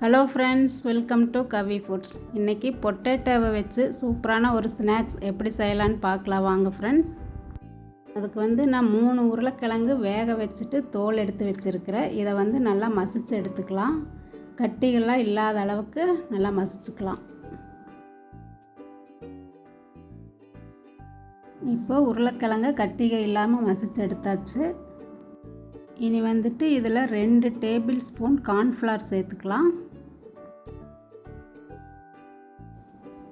Hello friends, welcome to Kavi foods. இன்றைக்கி பொட்டேட்டோவை வச்சு சூப்பரான ஒரு ஸ்நாக்ஸ் எப்படி செய்யலான்னு பார்க்கலாம் வாங்க ஃப்ரெண்ட்ஸ். அதுக்கு நான் 3 உருளைக்கிழங்கு வேக வச்சுட்டு தோல் எடுத்து வச்சுருக்கிறேன். இதை நல்லா மசிச்சு எடுத்துக்கலாம். கட்டிகள்லாம் இல்லாத அளவுக்கு நல்லா மசிச்சுக்கலாம். இப்போ உருளைக்கிழங்கு கட்டிகை இல்லாமல் மசிச்சு எடுத்தாச்சு. இனி இதில் 2 டேபிள் ஸ்பூன் கார்ன்ஃப்ளவர் சேர்த்துக்கலாம்.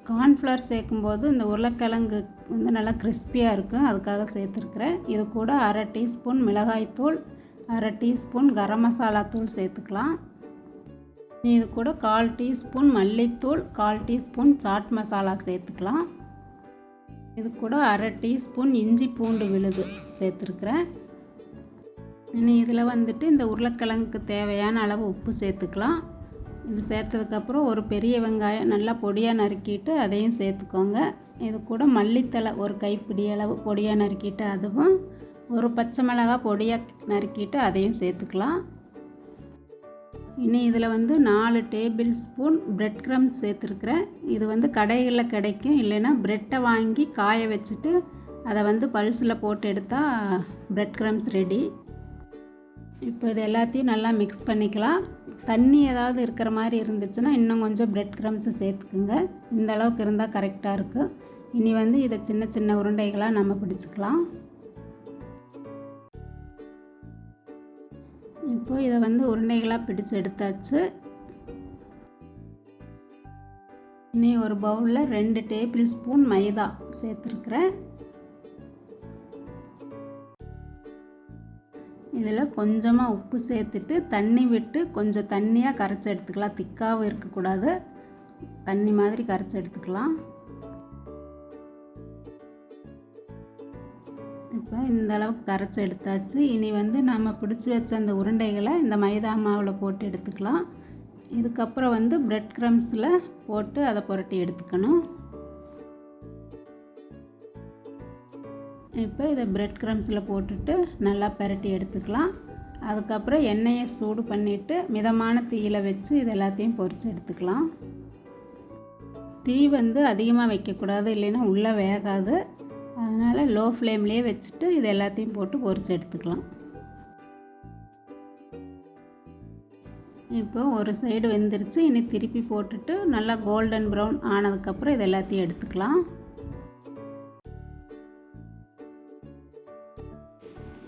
கார்ன்ஃப்ளவர் சேர்க்கும்போது இந்த உருளைக்கிழங்கு நல்லா கிறிஸ்பியாக இருக்கும், அதுக்காக சேர்த்துருக்குறேன். இது கூட 1/2 டீஸ்பூன் மிளகாய்த்தூள், 1/2 டீஸ்பூன் கரம் மசாலா தூள் சேர்த்துக்கலாம். இது கூட 1/4 டீஸ்பூன் மல்லித்தூள், 1/4 டீஸ்பூன் சாட் மசாலா சேர்த்துக்கலாம். இது கூட 1/2 டீஸ்பூன் இஞ்சி பூண்டு விழுது சேர்த்துருக்குறேன். இனி இதில் இந்த உருளைக்கிழங்குக்கு தேவையான அளவு உப்பு சேர்த்துக்கலாம். இது சேர்த்ததுக்கப்புறம் ஒரு பெரிய வெங்காயம் நல்லா பொடியாக நறுக்கிட்டு அதையும் சேர்த்துக்கோங்க. இது கூட மல்லித்தழை ஒரு கைப்பிடி அளவு பொடியாக நறுக்கிட்டு அதுவும், ஒரு பச்சை மிளகாய் பொடியாக நறுக்கிட்டு அதையும் சேர்த்துக்கலாம். இனி இதில் 4 டேபிள் ஸ்பூன் பிரெட் க்ரம்ஸ் சேர்த்துருக்குறேன். இது கடைகளில் கிடைக்கும், இல்லைன்னா ப்ரெட்டை வாங்கி காய வச்சுட்டு அதை பல்ஸில் போட்டு எடுத்தால் பிரெட் க்ரம்ஸ் ரெடி. இப்போ இது எல்லாத்தையும் நல்லா மிக்ஸ் பண்ணிக்கலாம். தண்ணி ஏதாவது இருக்கிற மாதிரி இருந்துச்சுன்னா இன்னும் கொஞ்சம் பிரெட் க்ரம்ஸை சேர்த்துக்குங்க. இந்த அளவுக்கு இருந்தால் கரெக்டாக இருக்குது. இனி இதை சின்ன சின்ன உருண்டைகளாக நம்ம பிடிச்சிக்கலாம். இப்போ இதை உருண்டைகளாக பிடிச்சு எடுத்தாச்சு. இனி ஒரு பவுலில் 2 டேபிள் ஸ்பூன் மைதா சேர்த்துருக்குறேன். இதில் கொஞ்சமாக உப்பு சேர்த்துட்டு தண்ணி விட்டு கொஞ்சம் தண்ணியாக கரைச்சி எடுத்துக்கலாம். திக்காகவும் இருக்கக்கூடாது, தண்ணி மாதிரி கரைச்சி எடுத்துக்கலாம். இப்போ இந்த அளவுக்கு கரைச்சி எடுத்தாச்சு. இனி நம்ம பிடிச்சி வச்ச அந்த உருண்டைகளை இந்த மைதா மாவில் போட்டு எடுத்துக்கலாம். இதுக்கப்புறம் பிரெட் க்ரம்ஸில் போட்டு அதை புரட்டி எடுத்துக்கணும். இப்போ இதை பிரெட் க்ரம்ஸில் போட்டுட்டு நல்லா பரட்டி எடுத்துக்கலாம். அதுக்கப்புறம் எண்ணெயை சூடு பண்ணிவிட்டு மிதமான தீயில் வச்சு இது எல்லாத்தையும் பொரித்து எடுத்துக்கலாம். தீ அதிகமாக வைக்கக்கூடாது, இல்லைன்னா உள்ளே வேகாது. அதனால் லோ ஃப்ளேம்லேயே வச்சுட்டு இது எல்லாத்தையும் போட்டு பொரித்து எடுத்துக்கலாம். இப்போ ஒரு சைடு வெந்துருச்சு. இனி திருப்பி போட்டுட்டு நல்லா கோல்டன் ப்ரௌன் ஆனதுக்கப்புறம் இது எல்லாத்தையும் எடுத்துக்கலாம்.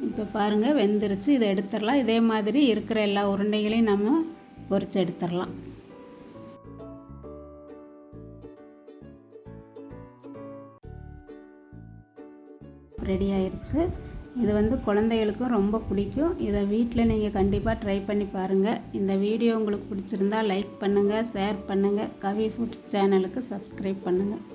இப்போ பாருங்கள் வெந்துருச்சு. இதை எடுத்துடலாம். இதே மாதிரி இருக்கிற எல்லா உருண்டைகளையும் நம்ம பொரித்து எடுத்துடலாம். ரெடி ஆயிடுச்சு. இது குழந்தைகளுக்கும் ரொம்ப பிடிக்கும். இதை வீட்டில் நீங்கள் கண்டிப்பாக ட்ரை பண்ணி பாருங்கள். இந்த வீடியோ உங்களுக்கு பிடிச்சிருந்தா லைக் பண்ணுங்கள், ஷேர் பண்ணுங்கள். கவி ஃபுட்ஸ் சேனலுக்கு சப்ஸ்கிரைப் பண்ணுங்கள்.